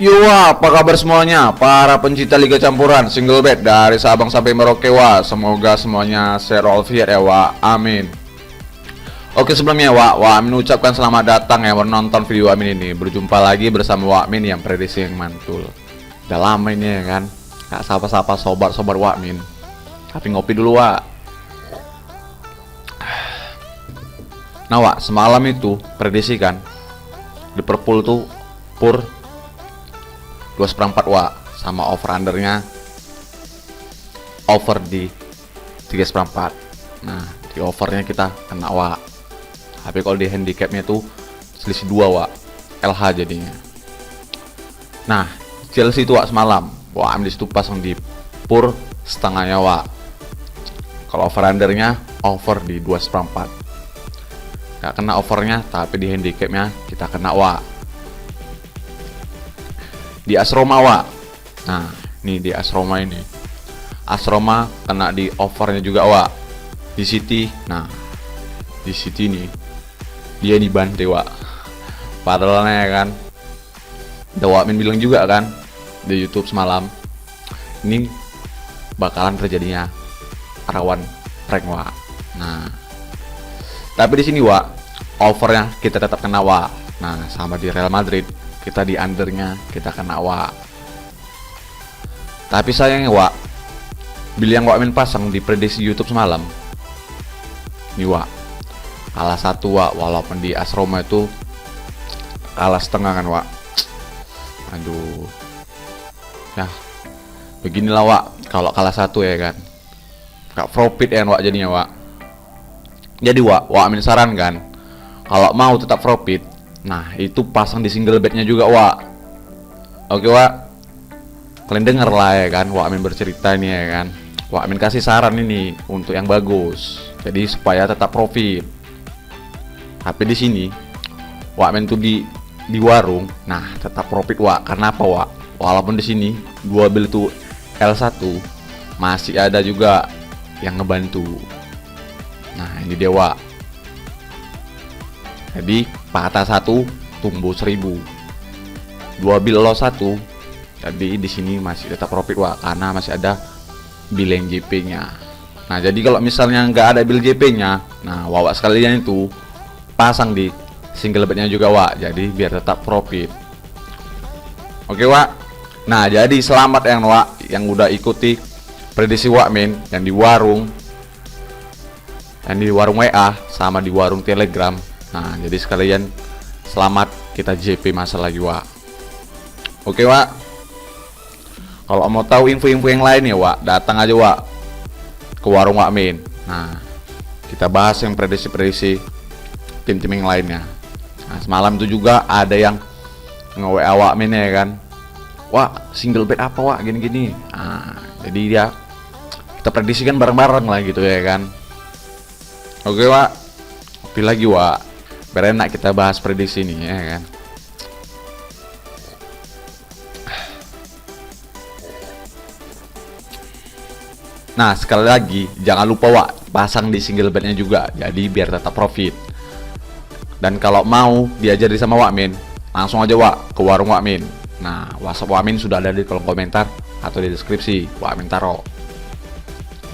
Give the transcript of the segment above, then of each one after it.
Yo, apa kabar semuanya? Para pencinta Liga Campuran single bet dari Sabang sampai Merauke, wa. Semoga semuanya sehat walafiat ya, wa. Amin. Oke, sebelumnya wa Amin ucapkan selamat datang ya menonton video Amin ini. Berjumpa lagi bersama Wa Amin yang prediksi yang mantul. Udah lama ini ya kan. Gak sapa-sapa sobat-sobat Wa Amin. Tapi ngopi dulu, wa. Nah, wa, semalam itu prediksi kan Liverpool tuh pur 2/4, wa, sama over undernya over di 3/4. Nah, di overnya kita kena, wa. Tapi kalau di handicapnya tuh selisih 2, wa, LH jadinya. Nah, Chelsea itu, wa, semalam wa Amin disitu pasang di pur setengahnya, wa. Kalau over undernya over di 2/4. Gak kena overnya, tapi di handicapnya kita kena, wa. Di AS Roma, wa. Nah, nih di AS Roma ini. AS Roma kena di overnya juga, wa. Di City, nah, di City nih dia dibantai, wa. Padahal ya kan, udah Wa Amin bilang juga kan di YouTube semalam, ini bakalan terjadinya rawan prank, wa. Nah, tapi di sini, wa, overnya kita tetap kena, wa. Nah, sama di Real Madrid, kita di undernya kita kena, wa. Tapi sayangnya, wa, bila yang Wa Amin pasang di prediksi YouTube semalam nih, wa, kalah 1, wa, walaupun di AS Roma itu kalah setengah kan, wa. Aduh, ya beginilah, wa, kalau kalah 1 ya kan, gak profit ya, wa, jadinya, wa. Jadi, wa Amin sarankan kalau mau tetap profit, nah itu pasang di single betnya juga, wa. Oke, wa, kalian denger lah ya kan, Wa Amin bercerita ini ya kan. Wa Amin kasih saran ini untuk yang bagus, jadi supaya tetap profit. Tapi di sini Wa Amin tuh di warung, nah tetap profit, wa. Karena apa, wa? Walaupun di sini dua bil tuh L1 masih ada juga yang ngebantu. Nah, ini dia, wa. Jadi patah 1 tumbuh 1000. 2 bil lo 1. Jadi di sini masih tetap profit, wa, karena masih ada bil yang JP-nya. Nah, jadi kalau misalnya nggak ada bil JP-nya, nah, wa sekalian itu pasang di single betnya juga, wa. Jadi biar tetap profit. Oke, wa. Nah, jadi selamat yang, wa, yang udah ikuti prediksi Wa Amin yang di warung, WA sama di warung Telegram. Nah, jadi sekalian selamat, kita JP masa lagi, wa. Oke, wa. Kalau mau tahu info-info yang lain ya, wa, datang aja, wa, ke warung Wa Amin. Nah, kita bahas yang prediksi-prediksi tim-tim yang lainnya. Nah, semalam itu juga ada yang nge-WA Wa Amin ya kan, wa, single bet apa, wa, gini-gini. Nah, jadi dia kita prediksikan bareng-bareng lah gitu ya kan. Oke, wa, kopi lagi, wa, biar enak kita bahas prediksi ini ya kan. Nah, sekali lagi jangan lupa, wa, pasang di single betnya juga, jadi biar tetap profit. Dan kalau mau diajari sama Wa Amin, langsung aja, wa, ke warung Wa Amin. Nah, WhatsApp Wa Amin sudah ada di kolom komentar atau di deskripsi, Wa Amin taruh.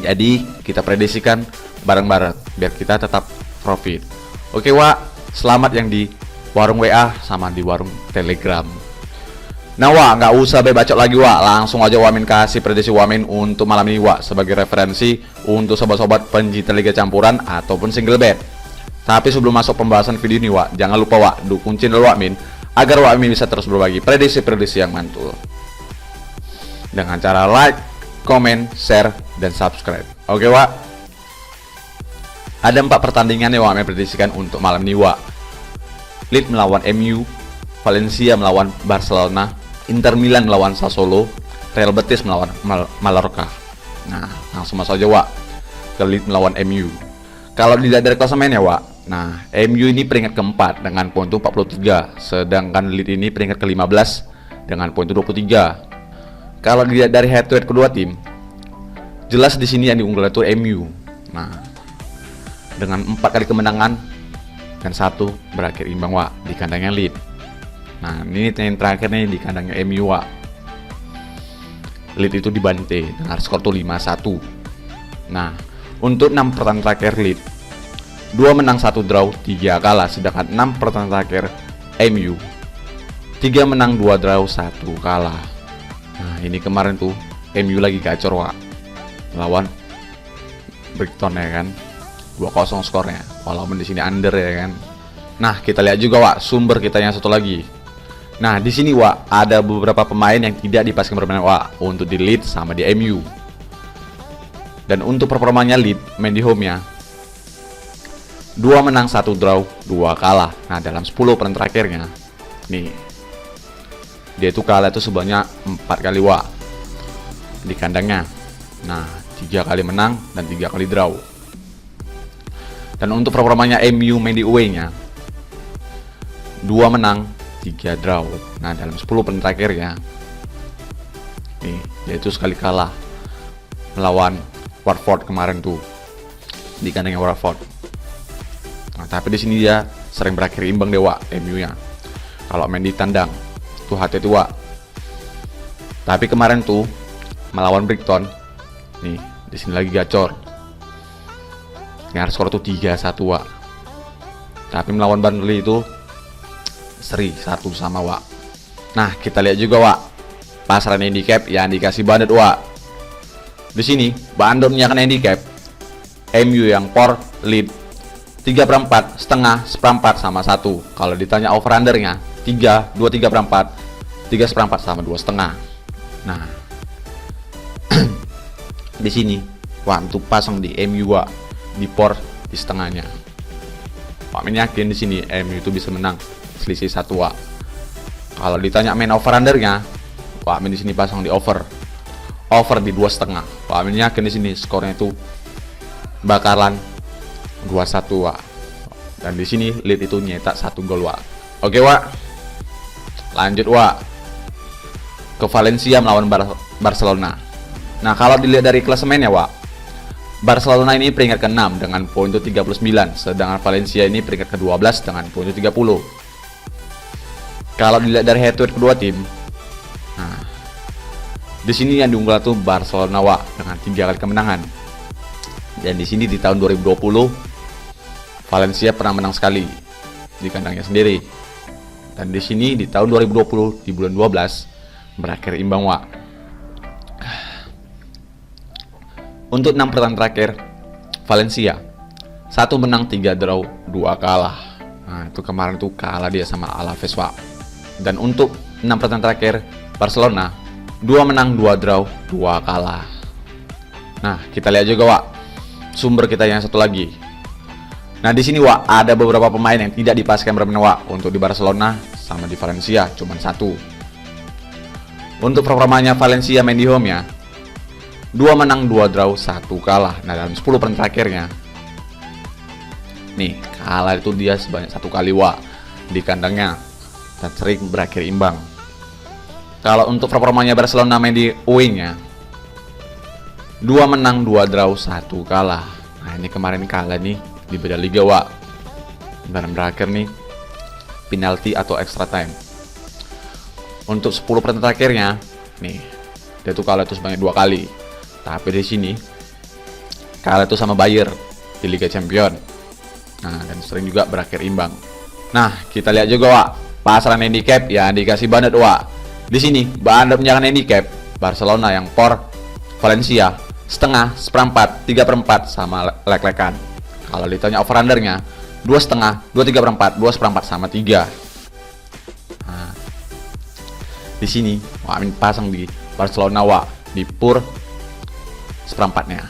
Jadi kita prediksikan bareng-bareng biar kita tetap profit. Oke, wa, selamat yang di warung WA sama di warung Telegram. Nah, wa, nggak usah bacot lagi, wa, langsung aja Wa Amin kasih prediksi Wa Amin untuk malam ini, wa, sebagai referensi untuk sobat-sobat pencinta Liga Campuran ataupun single bet. Tapi sebelum masuk pembahasan video ini, wa, jangan lupa, wa, dukung channel Wa Amin agar Wa Amin bisa terus berbagi prediksi-prediksi yang mantul dengan cara like, comment, share, dan subscribe. Oke, wa. Ada 4 pertandingan yang Wa Amin prediksikan untuk malam ini, wa. Leeds melawan MU, Valencia melawan Barcelona, Inter Milan melawan Sassuolo, Real Betis melawan Mallorca. Nah, langsung masuk aja, wa, ke Leeds melawan MU. Kalau dilihat dari klasemennya, wa, nah, MU ini peringkat keempat dengan poin 43, sedangkan Leeds ini peringkat ke-15 dengan poin 23. Kalau dilihat dari head to head kedua tim, jelas di sini yang diunggulkan itu MU. Nah, dengan 4 kali kemenangan dan 1 berakhir imbang, wa, di kandangnya Leeds. Nah, ini yang terakhir nih di kandangnya MU, Wak. Lead itu dibantai dengan skor tuh 5-1. Nah, untuk 6 pertandingan terakhir lead 2 menang 1 draw 3 kalah, sedangkan 6 pertandingan terakhir MU 3 menang 2 draw 1 kalah. Nah, ini kemarin tuh MU lagi gacor, Wak, lawan Brighton ya kan. 2-0 skornya, walaupun di sini under ya kan. Nah, kita lihat juga, Wak, sumber kita yang satu lagi. Nah, di sini, Wak, ada beberapa pemain yang tidak dipastikan bermain, Wak, untuk di Leeds sama di MU. Dan untuk performanya Leeds main di home-nya 2 menang 1 draw 2 kalah. Nah, dalam 10 pertandingan terakhirnya nih, dia itu kalah itu sebanyak 4 kali, Wak, di kandangnya. Nah, 3 kali menang dan 3 kali draw. Dan untuk performanya MU main di away-nya 2 menang 3 draw. Nah, dalam 10 pertandingan terakhirnya nih, dia itu sekali kalah melawan Watford kemarin tuh di kandangnya Watford. Nah, tapi di sini dia sering berakhir imbang dewa MU-nya. Kalau main di tandang tuh hati tua. Tapi kemarin tuh melawan Brighton nih, di sini lagi gacor. Dengan skor tuh 3-1, Wak. Tapi melawan Burnley itu seri 1 sama, Wak. Nah, kita lihat juga, Wak, pasaran handicap yang dikasih Bandit, Wak. Di sini Banditnya kan handicap MU yang por lead 3/4, setengah, seperempat sama 1. Kalau ditanya over undernya 3, 2, 3/4, 3/4 sama 2,5. Nah, di sini Wak, untuk pasang di MU, Wak, di por di setengahnya. Wak yakin di sini MU itu bisa menang selisih 1, Wak. Kalau ditanya main over undernya, Wak di sini pasang di over di 2,5. Wak yakin di sini skornya itu bakalan 2-1, Wak. Dan di sini lead itu nyetak 1 gol, Wak. Oke, Wak. Lanjut, Wak, ke Valencia melawan Barcelona. Nah, kalau dilihat dari klasemennya, Wak, Barcelona ini peringkat ke-6 dengan poin 39, sedangkan Valencia ini peringkat ke-12 dengan poin 30. Kalau dilihat dari head to head kedua tim, nah, di sini yang diunggul tuh Barcelona, Wak, dengan 3 kali kemenangan. Dan di sini di tahun 2020 Valencia pernah menang sekali di kandangnya sendiri. Dan di sini di tahun 2020 di bulan 12 berakhir imbang, Wak. Untuk 6 pertandingan terakhir Valencia 1 menang 3 draw 2 kalah. Nah, itu kemarin tuh kalah dia sama Alaves, Wak. Dan untuk 6 pertandingan terakhir Barcelona 2 menang 2 draw 2 kalah. Nah, kita lihat juga, Wak, sumber kita yang satu lagi. Nah, di sini, Wak, ada beberapa pemain yang tidak dipastikan bermain, Wak, untuk di Barcelona sama di Valencia, cuman 1. Untuk performanya Valencia main di home-nya 2 menang 2 draw 1 kalah. Nah, dalam 10 pertandingan terakhirnya nih, kalah itu dia sebanyak 1 kali, Wak, di kandangnya, dan sering berakhir imbang. Kalau untuk performanya Barcelona main di away-nya 2 menang 2 draw 1 kalah. Nah, ini kemarin kalah nih di beda liga, Wak, dan berakhir nih penalti atau extra time. Untuk 10 pertandingan terakhirnya nih, dia tuh kalah itu sebanyak 2 kali. Tapi di sini kalah itu sama Bayern di Liga Champion. Nah, dan sering juga berakhir imbang. Nah, kita lihat juga, Wak, pasaran handicap yang dikasih Bandit, Wak. Di sini Bandit menjaga handicap Barcelona yang por Valencia setengah, seperempat, 3/4 sama lek-lekan. Kalau ditanya over undernya 2,5, 2, 3/4, 2/4 sama 3. Nah, di sini Wak pasang di Barcelona, Wak, di pur seperempatnya.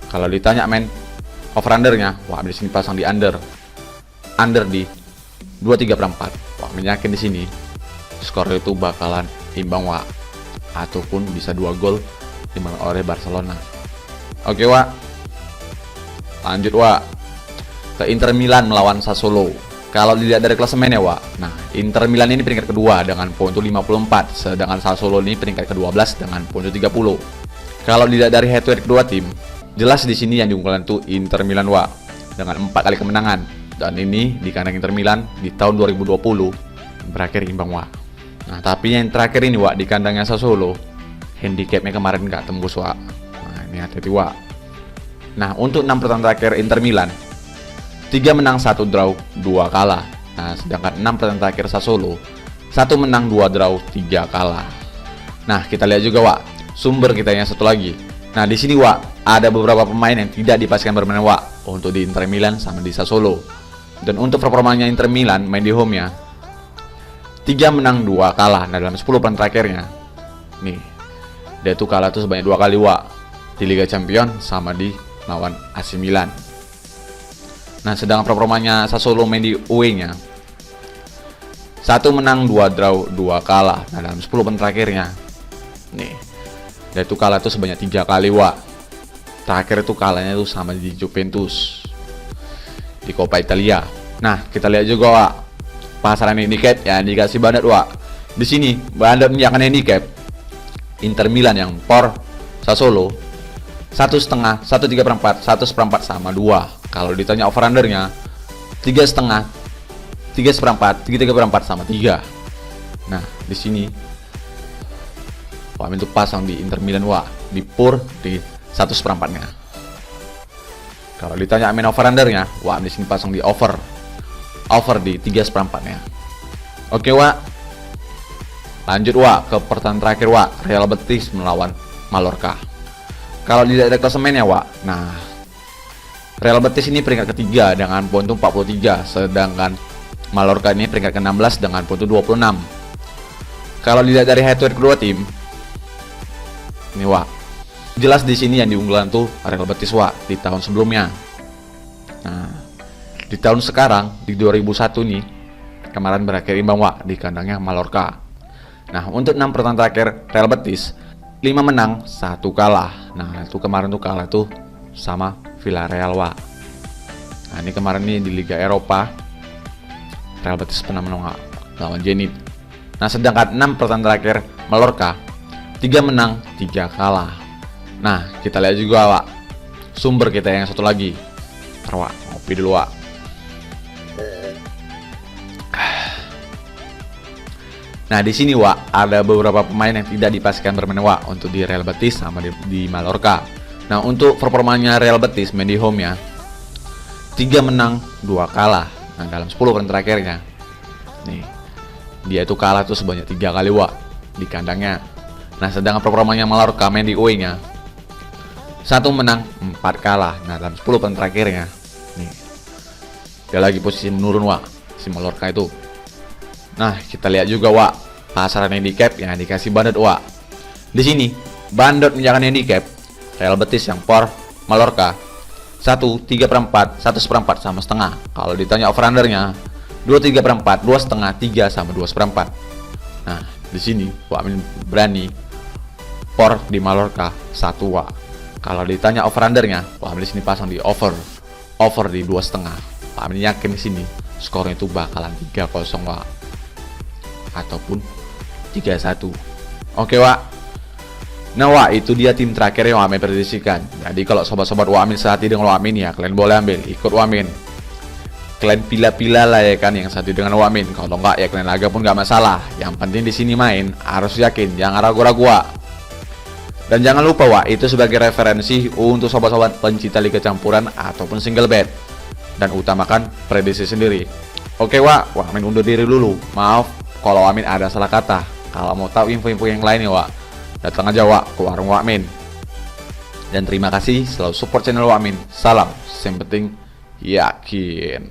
Kalau ditanya main over undernya, Wak di sini pasang di under di 2, 3/4. Wak yakin di sini skor itu bakalan imbang, Wak, ataupun bisa 2 gol dimenang oleh Barcelona. Oke, Wak, lanjut, Wak, ke Inter Milan melawan Sassuolo. Kalau dilihat dari klasemennya, Wak, nah, Inter Milan ini peringkat kedua dengan poin 54, sedangkan Sassuolo ini peringkat ke-12 dengan poin 30. Kalau dilihat dari head to head kedua tim, jelas di sini yang diunggulkan tuh Inter Milan, Wak, dengan 4 kali kemenangan. Dan ini di kandang Inter Milan di tahun 2020 berakhir imbang Wak. Nah tapi yang terakhir ini Wak, di kandangnya Sassuolo, handicapnya kemarin nggak tembus Wak. Nah ini hati-hati Wak. Nah untuk 6 pertandingan terakhir Inter Milan, 3 menang 1 draw 2 kalah. Nah sedangkan 6 pertandingan terakhir Sassuolo, 1 menang 2 draw 3 kalah. Nah kita lihat juga Wak, sumber kita yang satu lagi. Nah di sini Wak, ada beberapa pemain yang tidak dipastikan bermain Wak untuk di Inter Milan sama di Sassuolo. Dan untuk performanya Inter Milan main di home-nya, 3 menang 2 kalah. Nah dalam 10 pertandingan terakhirnya nih, dia tuh kalah tuh sebanyak 2 kali Wak, di Liga Champions sama di lawan AC Milan. Nah sedangkan performanya Sassuolo main di away-nya, 1 menang 2 draw 2 kalah. Nah dalam 10 pertandingan terakhirnya nih, dia tuh kalah tuh sebanyak 3 kali Wak. Terakhir itu kalahnya tuh sama di Juventus di Coppa Italia. Nah kita lihat juga Wak, pasaran handicap ya dikasih banget Wak. Di sini bandet menjakan handicap Inter Milan yang por Sassuolo 1,5, 1,3/4, 1/4 sama 2. Kalau ditanya over undernya 3,5, 3/4, 3/4 sama 3. Nah di sini Wak Amin tuh pasang di Inter Milan Wak, di pur di 1/4-nya. Kalau ditanya Amin over undernya, Wak Amin di sini pasang di over di 3/4-nya. Oke Wak, lanjut Wak ke pertandingan terakhir Wak, Real Betis melawan Mallorca. Kalau dilihat klasemennya Wak, nah Real Betis ini peringkat ketiga dengan poin 43, sedangkan Mallorca ini peringkat ke-16 dengan poin 26. Kalau dilihat dari head to head kedua tim, ini Wak, jelas di sini yang diunggulkan tuh Real Betis Wak di tahun sebelumnya. Nah, di tahun sekarang di 2001 nih, kemarin berakhir imbang Wak di kandangnya Mallorca. Nah, untuk 6 pertandingan terakhir Real Betis, 5 menang, 1 kalah. Nah, itu kemarin tuh kalah tuh sama Villarreal Wak. Nah, ini kemarin nih di Liga Eropa, Real Betis pernah menang Wak, lawan Zenit. Nah, sedangkan 6 pertandingan terakhir Mallorca, 3 menang, 3 kalah. Nah, kita lihat juga Wak, sumber kita yang satu lagi. Ntar Wak, ngopi dulu Wak. Nah, di sini Wak, ada beberapa pemain yang tidak dipastikan bermain Wak untuk di Real Betis sama di Mallorca. Nah, untuk performanya Real Betis main di home-nya, 3 menang, 2 kalah. Nah, dalam 10 pertandingan terakhirnya nih, dia itu kalah tuh sebanyak 3 kali Wak di kandangnya. Nah, sedangkan performanya Mallorca main di away-nya, 1 menang, 4 kalah. Nah, dalam 10 pertandingan terakhirnya nih, dia lagi posisi menurun Wak, si Mallorca itu. Nah, kita lihat juga Wak, pasaran handicap yang dikasih bandet Wak. Di sini, bandet menjakan handicap Real Betis yang por Mallorca 1, 3/4, 1/4 sama setengah. Kalau ditanya over undernya 2, 3/4, 2,5, 3 sama 2/4. Nah, di sini Wak Amin berani por di Mallorca 1 Wak. Kalau ditanya over undernya, Wak Amin di sini pasang di over di 2,5. Wak Amin yakin di sini skornya itu bakalan 3-0 Wak, ataupun 3-1. Oke Wak. Nah Wak, itu dia tim terakhir yang Wak Amin prediksikan. Jadi kalau sobat-sobat Wak Amin sehati dengan Wak Amin ya, kalian boleh ambil, ikut Wak Amin. Kalian pilih-pilih lah ya kan yang satu dengan Wak Amin. Kalau enggak ya kalian laga pun nggak masalah. Yang penting di sini main harus yakin, jangan ragu-ragu Wak. Dan jangan lupa Wak, itu sebagai referensi untuk sobat-sobat pencinta liga campuran ataupun single bet. Dan utamakan prediksi sendiri. Oke Wak, Wak Amin undur diri dulu. Maaf kalau Wak Amin ada salah kata. Kalau mau tahu info-info yang lainnya Wak, datang aja Wak ke warung Wak Amin. Dan terima kasih selalu support channel Wak Amin. Salam, yang penting yakin.